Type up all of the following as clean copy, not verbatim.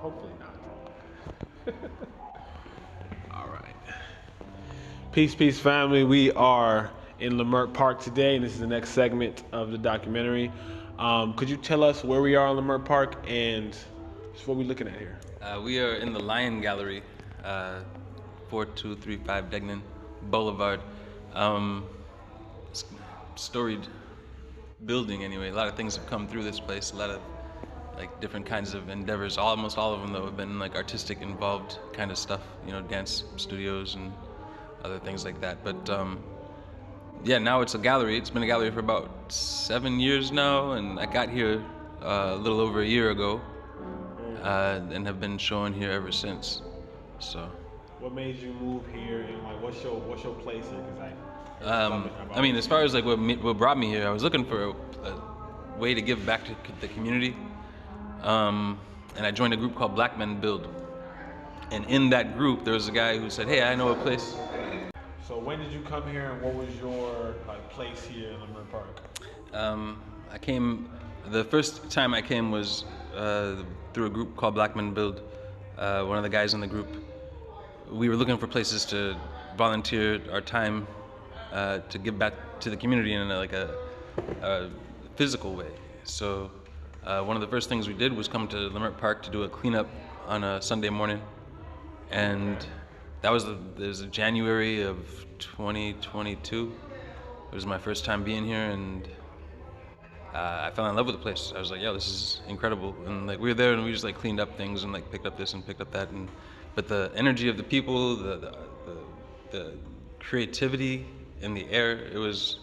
Hopefully not. All right. Peace, peace, family. We are in leimert Park today, and this is the next segment of the documentary. Could you tell us where we are in leimert Park and just what we're looking at here? We are in the Lion Gallery, uh, 4235 Degnan Boulevard. Um, Storied building anyway. A lot of things have come through this place. A lot of like different kinds of endeavors. Almost all of them though have been like artistic involved kind of stuff. You know, dance studios and other things like that. But yeah, now it's a gallery. It's been a gallery for about 7 years now, and I got here a little over a year ago, and have been showing here ever since. So. What made you move here, and like what's your place here? Because I mean, as far as like what brought me here, I was looking for a way to give back to the community, and I joined a group called Black Men Build. And in that group, there was a guy who said, "Hey, I know a place." So when did you come here, and what was your like place here in leimert Park? I came. The first time I came was through a group called Black Men Build. One of the guys in the group, we were looking for places to volunteer our time to give back to the community in a physical way. So one of the first things we did was come to leimert Park to do a cleanup on a Sunday morning, and that was the January of 2022. It was my first time being here, and I fell in love with the place. I was like, yo, this is incredible. And like we were there and we just like cleaned up things and like picked up this and picked up that, and but the energy of the people, the creativity in the air, it was,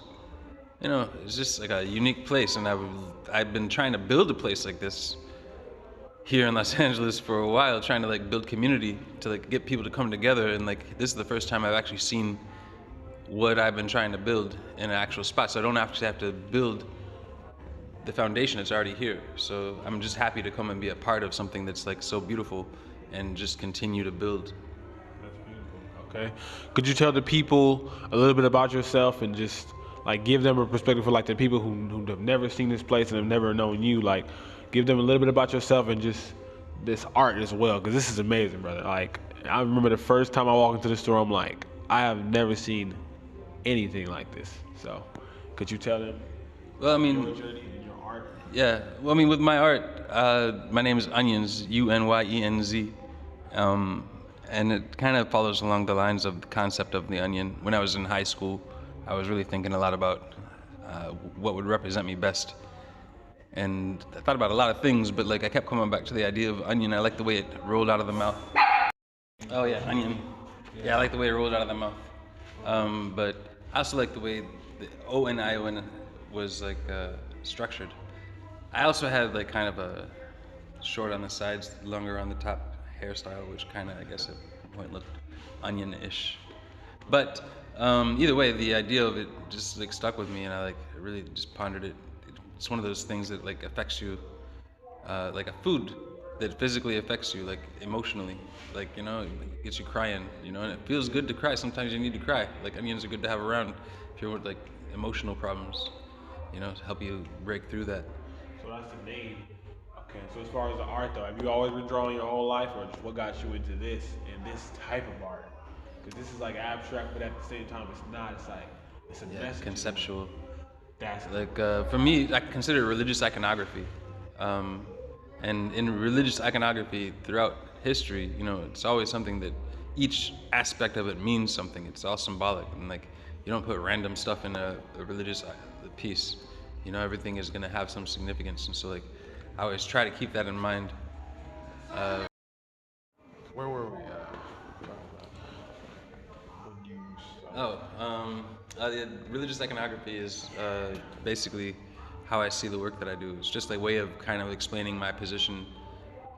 you know, it's just like a unique place. And I've been trying to build a place like this here in Los Angeles for a while, trying to like build community, to like get people to come together, and like this is the first time I've actually seen what I've been trying to build in an actual spot. So I don't actually have to build the foundation, it's already here. So I'm just happy to come and be a part of something that's like so beautiful and just continue to build. That's beautiful. Okay. Could you tell the people a little bit about yourself and just like give them a perspective for like the people who have never seen this place and have never known you, like give them a little bit about yourself and just this art as well, because this is amazing, brother. Like I remember the first time I walked into the store, I'm like, I have never seen anything like this. So could you tell them Well, I your mean, journey and your art? yeah. Well, I mean, with my art, my name is Onions, Unyenz, and it kind of follows along the lines of the concept of the onion. When I was in high school, I was really thinking a lot about what would represent me best, and I thought about a lot of things, but like I kept coming back to the idea of onion. I like the way it rolled out of the mouth. Oh yeah, onion. Yeah, I like the way it rolled out of the mouth. But I also like the way the O-N-I-O-N was like structured. I also had like kind of a short on the sides, longer on the top hairstyle, which kind of, I guess, at one point looked onion-ish. But either way, the idea of it just like stuck with me, and I like really just pondered it. It's one of those things that like affects you, like a food that physically affects you, like emotionally, like, you know, it gets you crying, you know, and it feels good to cry. Sometimes you need to cry. Like onions are good to have around if you're with like emotional problems, you know, to help you break through that. So that's the name. Okay. So as far as the art though, have you always been drawing your whole life, or just what got you into this and this type of art? Because this is like abstract, but at the same time, it's not. It's like it's a Yeah, message. conceptual. That's Like for me, I consider it religious iconography, and in religious iconography throughout history, you know, it's always something that each aspect of it means something. It's all symbolic, and like you don't put random stuff in a religious piece. You know, everything is gonna have some significance, and so like I always try to keep that in mind. where were we at? When you Oh, the religious iconography is basically how I see the work that I do. It's just a way of kind of explaining my position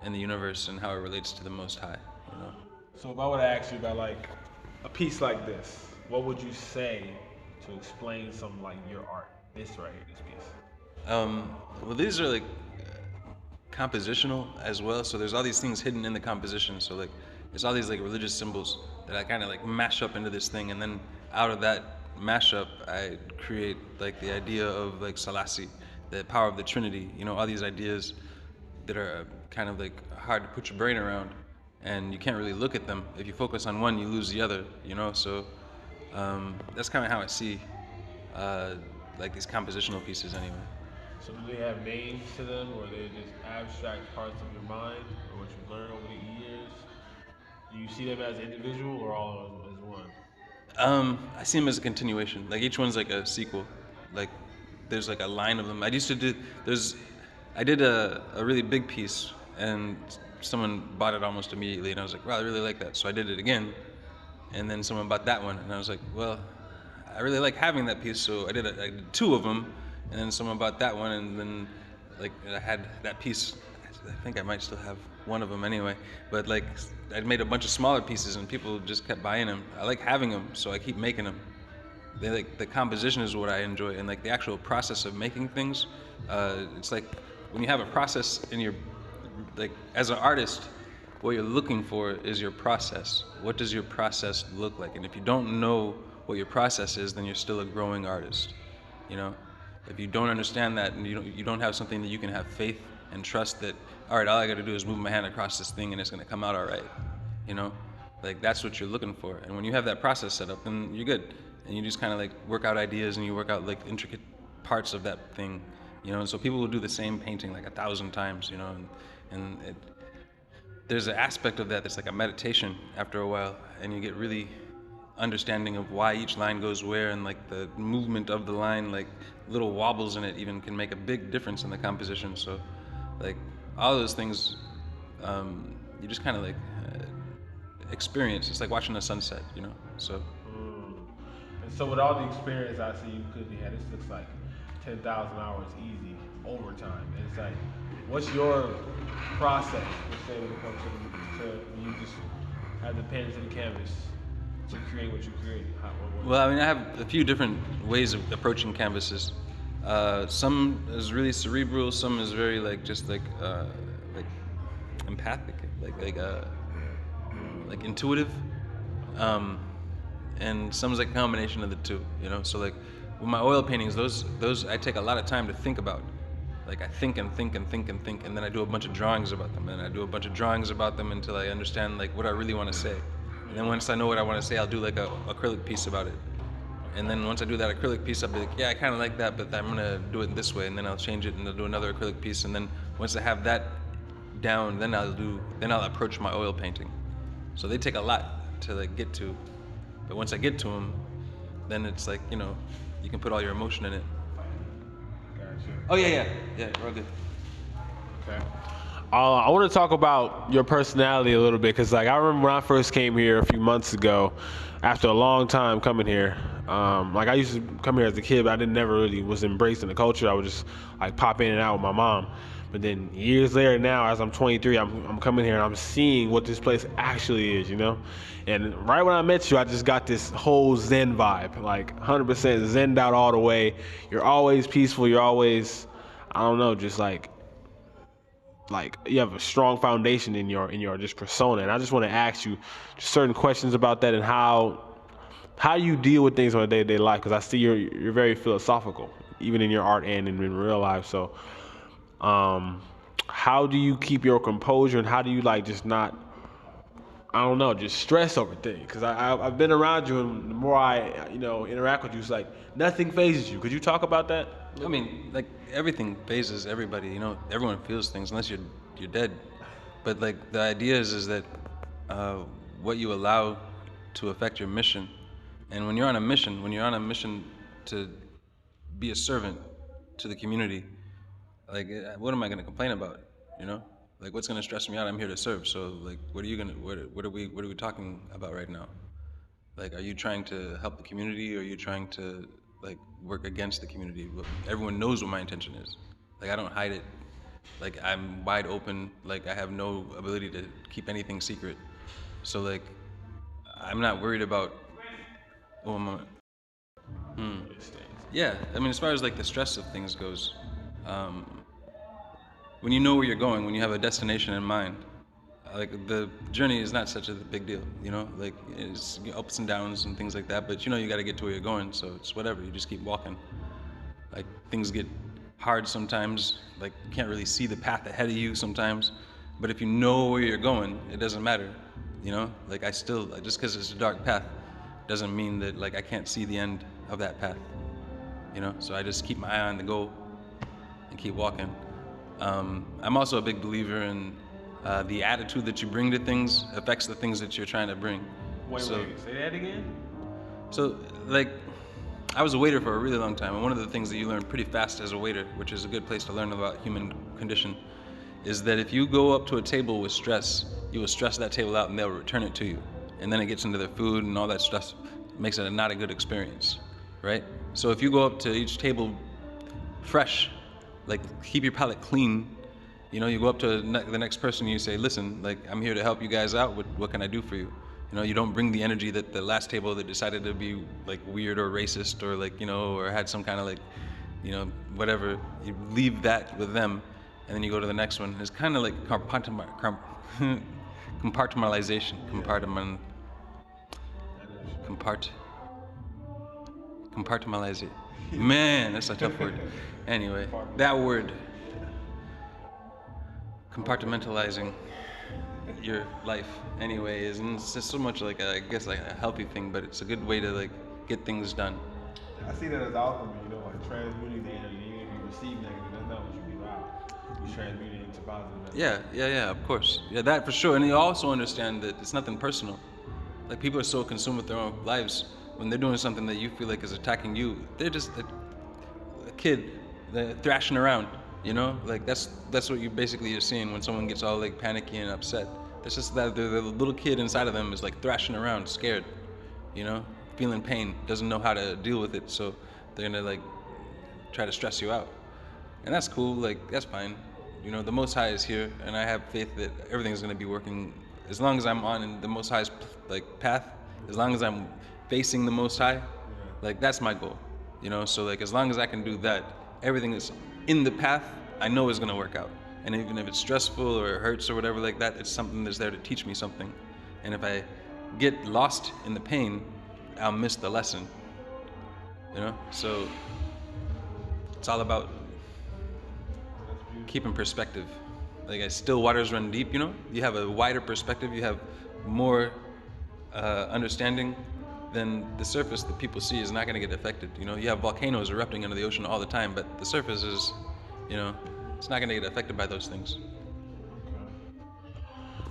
in the universe and how it relates to the Most High. You know. So if I would ask you about like a piece like this, what would you say to explain something like your art? This right here, this piece. Well, these are like compositional as well. So there's all these things hidden in the composition. So like, there's all these like religious symbols that I kind of like mash up into this thing, and then out of that mashup, I create like the idea of like Selassie, the power of the Trinity. You know, all these ideas that are kind of like hard to put your brain around, and you can't really look at them. If you focus on one, you lose the other. So that's kind of how I see uh, like these compositional pieces anyway. So do they have names to them, or they just abstract parts of your mind, or what you've learned over the years? Do you see them as individual or all as one? I see them as a continuation. Like each one's like a sequel. Like there's like a line of them. I did a really big piece, and someone bought it almost immediately, and I was like, wow, I really like that. So I did it again, and then someone bought that one, and I was like, well, I really like having that piece, so I did two of them, and then someone bought that one, and then like I had that piece. I think I might still have one of them anyway, but like I made a bunch of smaller pieces, and people just kept buying them. I like having them, so I keep making them. They like the composition is what I enjoy, and like the actual process of making things. It's like when you have a process in your like as an artist, what you're looking for is your process. What does your process look like? And if you don't know what your process is, then you're still a growing artist. You know, if you don't understand that, and you don't have something that you can have faith and trust that, all right, all I got to do is move my hand across this thing and it's going to come out all right. You know, like that's what you're looking for. And when you have that process set up, then you're good. And you just kind of like work out ideas and you work out like intricate parts of that thing. And so people will do the same painting like 1,000 times. And there's an aspect of that that's like a meditation after a while, and you get really understanding of why each line goes where, and like the movement of the line, like little wobbles in it even can make a big difference in the composition. So like all those things, you just kind of like experience. It's like watching a sunset. So Mm. And so with all the experience I see you could be had, this looks like 10,000 hours easy overtime. And it's like, what's your process? Let's say when it comes to when you just have the pen to the canvas to create what you create. well, I mean, I have a few different ways of approaching canvases. Some is really cerebral. Some is very like just like empathic, like intuitive. Um, and some is like a combination of the two. So like with my oil paintings, those I take a lot of time to think about. Like I think and think and think and think, and then I do a bunch of drawings about them, and I do a bunch of drawings about them until I understand like what I really want to say. And then once I know what I want to say, I'll do like a acrylic piece about it. And then once I do that acrylic piece, I'll be like, yeah, I kind of like that, but I'm gonna do it this way, and then I'll change it, and I'll do another acrylic piece, and then once I have that down, then I'll approach my oil painting. So they take a lot to like get to, but once I get to them, then it's like you can put all your emotion in it. Gotcha. Oh yeah, we're all good. Okay. I want to talk about your personality a little bit because, like, I remember when I first came here a few months ago, after a long time coming here. Like, I used to come here as a kid, but I didn't never really was embracing the culture. I would just like pop in and out with my mom. But then years later, now as I'm 23, I'm coming here and I'm seeing what this place actually is. And right when I met you, I just got this whole Zen vibe, like 100% Zened out all the way. You're always peaceful. You're always, I don't know, just like you have a strong foundation in your just persona. And I just want to ask you just certain questions about that and how you deal with things on a day-to-day life, because I see you're very philosophical even in your art and in real life. So how do you keep your composure, and how do you like just not, I don't know, just stress over things? Because I've been around you, and the more I interact with you, it's like nothing phases you. Could you talk about that? I mean, like everything phases everybody. Everyone feels things unless you're dead. But like the idea is that what you allow to affect your mission, and when you're on a mission to be a servant to the community, like what am I going to complain about? Like what's going to stress me out? I'm here to serve. So like, what are we talking about right now? Like, are you trying to help the community, or are you trying to like work against the community? Everyone knows what my intention is. Like, I don't hide it. Like, I'm wide open. Like, I have no ability to keep anything secret. So like, I'm not worried about. Oh, a moment. Yeah, I mean, as far as like the stress of things goes, um, when you know where you're going, when you have a destination in mind, like the journey is not such a big deal. Like it's ups and downs and things like that, but you got to get to where you're going, so it's whatever, you just keep walking. Like things get hard sometimes. Like you can't really see the path ahead of you sometimes. But if you know where you're going, it doesn't matter. You know, like I still just because it's a dark path doesn't mean that like I can't see the end of that path. You know, so I just keep my eye on the goal and keep walking. I'm also a big believer in the attitude that you bring to things affects the things that you're trying to bring. Wait, So, wait, say that again? so like, I was a waiter for a really long time, and one of the things that you learn pretty fast as a waiter, which is a good place to learn about human condition, is that if you go up to a table with stress, you will stress that table out, and they'll return it to you, and then it gets into their food and all that stuff, makes it not a good experience, right? So if you go up to each table fresh, like keep your palate clean. You know, you go up to the next person and you say, listen, like I'm here to help you guys out. What can I do for you? You know, you don't bring the energy that the last table that decided to be like weird or racist or like, you know, or had some kind of like, you know, whatever. You leave that with them and then you go to the next one. It's kind of like compartmentalization. Compartmentalize it. Man, that's a tough word. Anyway, that word, compartmentalizing your life. Anyway, isn't it's just so much like I guess like a healthy thing, but it's a good way to like get things done. I see that as alchemy, you know, like transmuting the energy. Even if you receive negative, that's not what you give out. You transmute it into positive energy. Yeah, of course. Yeah, that for sure. And you also understand that it's nothing personal. Like people are so consumed with their own lives when they're doing something that you feel like is attacking you. They're just a kid thrashing around, you know? Like that's what you basically are seeing when someone gets all like panicky and upset. It's just that the little kid inside of them is like thrashing around, scared, you know, feeling pain, doesn't know how to deal with it, so they're gonna like try to stress you out. And that's cool, like that's fine. You know, the Most High is here, and I have faith that everything's gonna be working as long as I'm on the Most High's like path, as long as I'm facing the Most High, like that's my goal. You know, so like as long as I can do that, everything that's in the path I know is gonna work out. And even if it's stressful or it hurts or whatever like that, it's something that's there to teach me something. And if I get lost in the pain, I'll miss the lesson. You know, so it's all about keeping perspective. Like as still waters run deep, you know, you have a wider perspective, you have more understanding, then the surface that people see is not going to get affected. You know, you have volcanoes erupting under the ocean all the time, but the surface is, you know, it's not going to get affected by those things.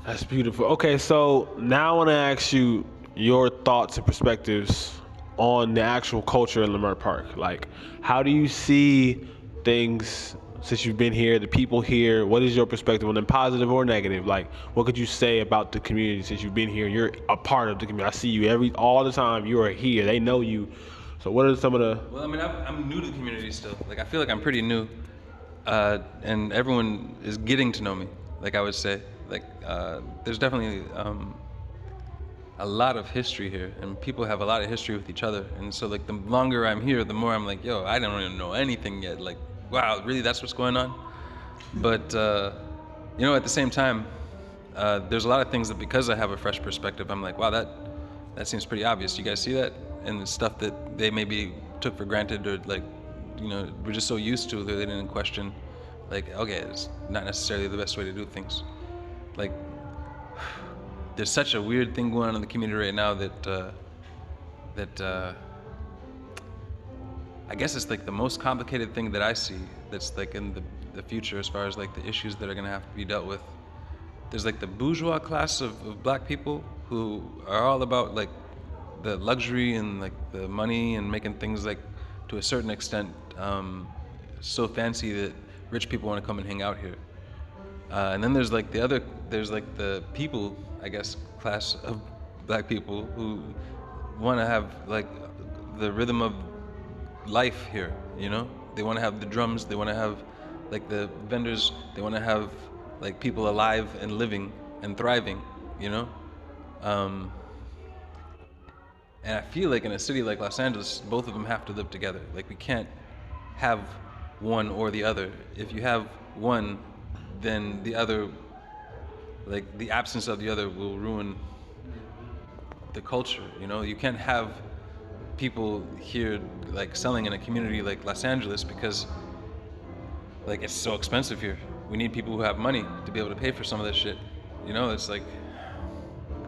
That's beautiful. Okay, so now I want to ask you your thoughts and perspectives on the actual culture in Leimert Park. Like, how do you see things since you've been here, the people here? What is your perspective on them, positive or negative? Like, what could you say about the community since you've been here? You're a part of the community. I see you all the time. You are here. They know you. So, what are some of the? Well, I mean, I'm new to the community still. Like, I feel like I'm pretty new, and everyone is getting to know me. Like I would say, like there's definitely a lot of history here, and people have a lot of history with each other. And so, like, the longer I'm here, the more I'm like, yo, I don't even know anything yet. Like, wow, really, that's what's going on? But you know, at the same time, there's a lot of things that because I have a fresh perspective, I'm like, wow, that seems pretty obvious. You guys see that? And the stuff that they maybe took for granted or like, you know, we're just so used to that they didn't question. Like, okay, it's not necessarily the best way to do things. Like, there's such a weird thing going on in the community right now that I guess it's like the most complicated thing that I see that's like in the future as far as like the issues that are gonna have to be dealt with. There's like the bourgeois class of black people who are all about like the luxury and like the money and making things like to a certain extent so fancy that rich people want to come and hang out here. And then there's like there's like the people, I guess, class of black people who want to have like the rhythm of life here, you know? They want to have the drums, they want to have like the vendors, they want to have like people alive and living and thriving, you know? And I feel like in a city like Los Angeles, both of them have to live together. Like we can't have one or the other. If you have one, then the other, like the absence of the other will ruin the culture, you know? You can't have people here like selling in a community like Los Angeles because like it's so expensive here. We need people who have money to be able to pay for some of this shit. You know, it's like,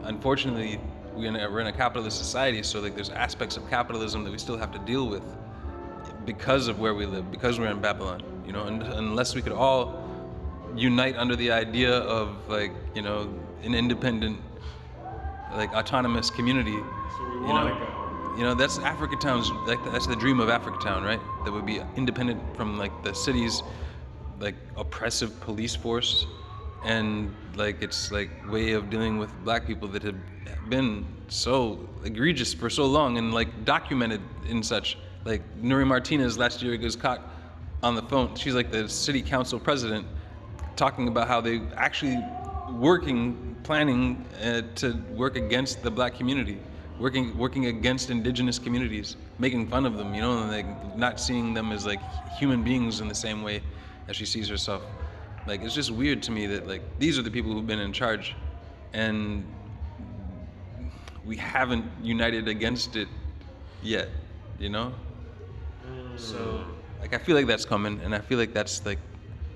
unfortunately, we're in a capitalist society, so like there's aspects of capitalism that we still have to deal with because of where we live, because we're in Babylon. You know, and unless we could all unite under the idea of like, you know, an independent, like autonomous community, that's Africa Town's, like that's the dream of Africa Town, right? That would be independent from like the city's like oppressive police force and like its like way of dealing with black people that have been so egregious for so long and like documented in such. Like Nuri Martinez last year was caught on the phone. She's like the city council president, talking about how they actually planning to work against the black community, working against indigenous communities, making fun of them, you know, and like not seeing them as like human beings in the same way as she sees herself. Like it's just weird to me that like these are the people who've been in charge, and we haven't united against it yet, you know? So like I feel like that's coming, and I feel like that's like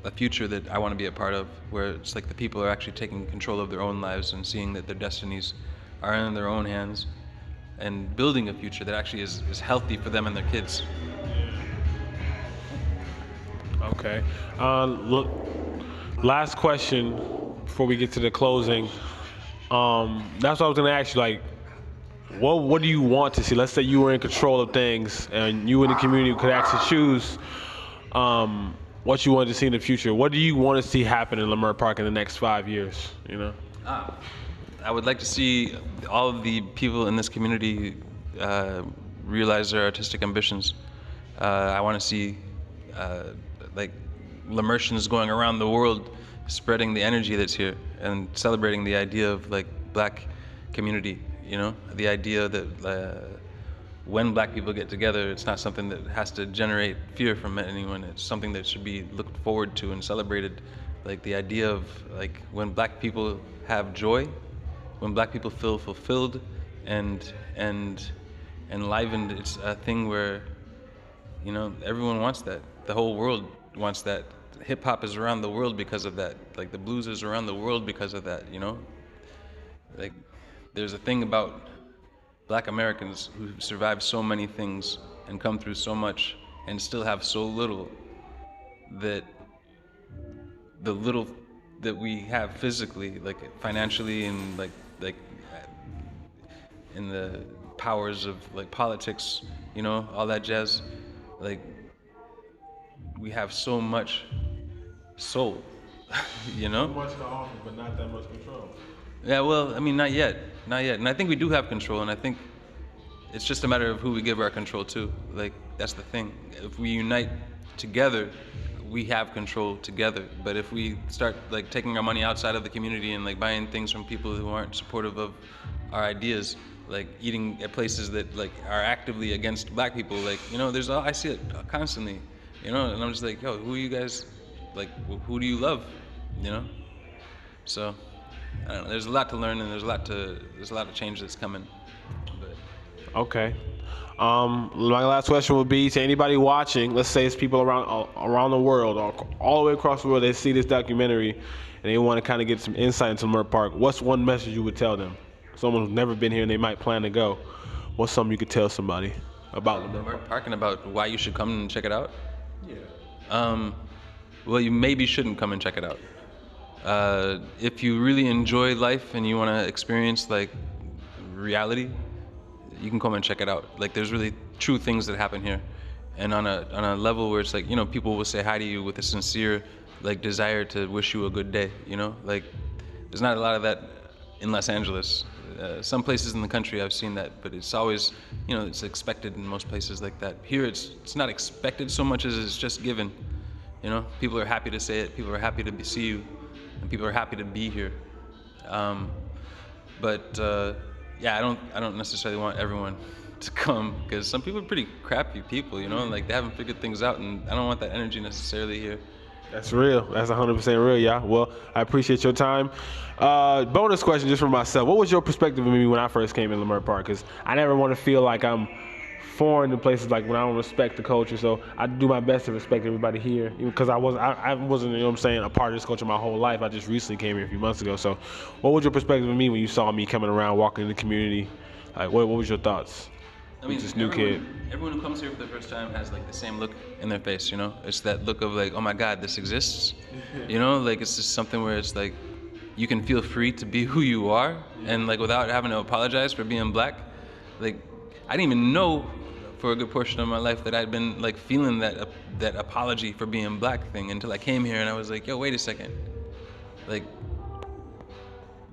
a future that I want to be a part of, where it's like the people are actually taking control of their own lives and seeing that their destinies are in their own hands and building a future that actually is healthy for them and their kids. Okay. Look, last question before we get to the closing. That's what I was gonna ask you. Like, what do you want to see? Let's say you were in control of things and you in the community could actually choose what you wanted to see in the future. What do you want to see happen in Leimert Park in the next 5 years? You know. I would like to see all of the people in this community realize their artistic ambitions. I want to see like Leimertians going around the world, spreading the energy that's here and celebrating the idea of like black community. You know, the idea that when black people get together, it's not something that has to generate fear from anyone. It's something that should be looked forward to and celebrated. Like the idea of like when black people have joy, when black people feel fulfilled and enlivened, it's a thing where, you know, everyone wants that. The whole world wants that. Hip hop is around the world because of that. Like the blues is around the world because of that, you know? Like there's a thing about black Americans who survived so many things and come through so much and still have so little, that the little that we have physically, like financially and like in the powers of like politics, you know, all that jazz, like we have so much soul, you know? So much to offer, but not that much control. Yeah, well, I mean, not yet. And I think we do have control, and I think it's just a matter of who we give our control to. Like, that's the thing. If we unite together, we have control together. But if we start, like, taking our money outside of the community and, like, buying things from people who aren't supportive of our ideas, like, eating at places that, like, are actively against black people, like, you know, I see it constantly, you know? And I'm just like, yo, who are you guys, like, who do you love, you know? So I don't know, there's a lot to learn, and there's a lot of change that's coming. But. Okay. My last question would be to anybody watching. Let's say it's people around the world, all the way across the world. They see this documentary, and they want to kind of get some insight into Leimert Park. What's one message you would tell them? Someone who's never been here and they might plan to go. What's something you could tell somebody about Leimert Park and about why you should come and check it out? Yeah. Well, you maybe shouldn't come and check it out. If you really enjoy life and you want to experience like reality, you can come and check it out. Like there's really true things that happen here, and on a level where it's like, you know, people will say hi to you with a sincere like desire to wish you a good day. You know, like there's not a lot of that in Los Angeles. Some places in the country I've seen that, but it's always, you know, it's expected in most places like that. Here it's not expected so much as it's just given. You know, people are happy to say it. People are happy to see you. And people are happy to be here, yeah, I don't necessarily want everyone to come, because some people are pretty crappy people, you know, and like they haven't figured things out, and I don't want that energy necessarily here. That's real. That's 100% real, yeah. Well, I appreciate your time. Bonus question just for myself. What was your perspective of me when I first came in Leimert Park? Because I never want to feel like I'm foreign to places like when I don't respect the culture. So I do my best to respect everybody here, because I wasn't, you know what I'm saying, a part of this culture my whole life. I just recently came here a few months ago. So what was your perspective of me when you saw me coming around, walking in the community? Like, what was your thoughts? I mean, This new kid. everyone who comes here for the first time has like the same look in their face, you know? It's that look of like, oh my God, this exists. You know, like it's just something where it's like, you can feel free to be who you are, and like without having to apologize for being black. Like, I didn't even know for a good portion of my life that I'd been like feeling that apology for being black thing until I came here and I was like, yo, wait a second. Like,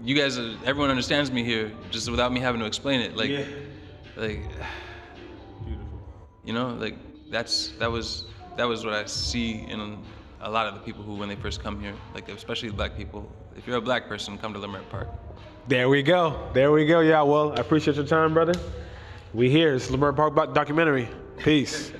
you guys, everyone understands me here just without me having to explain it. Like, Yeah. like, you know, like that was what I see in a lot of the people who, when they first come here, like especially the black people. If you're a black person, come to leimert Park. There we go. There we go. Yeah, well, I appreciate your time, brother. We here. It's leimert Park documentary. Peace.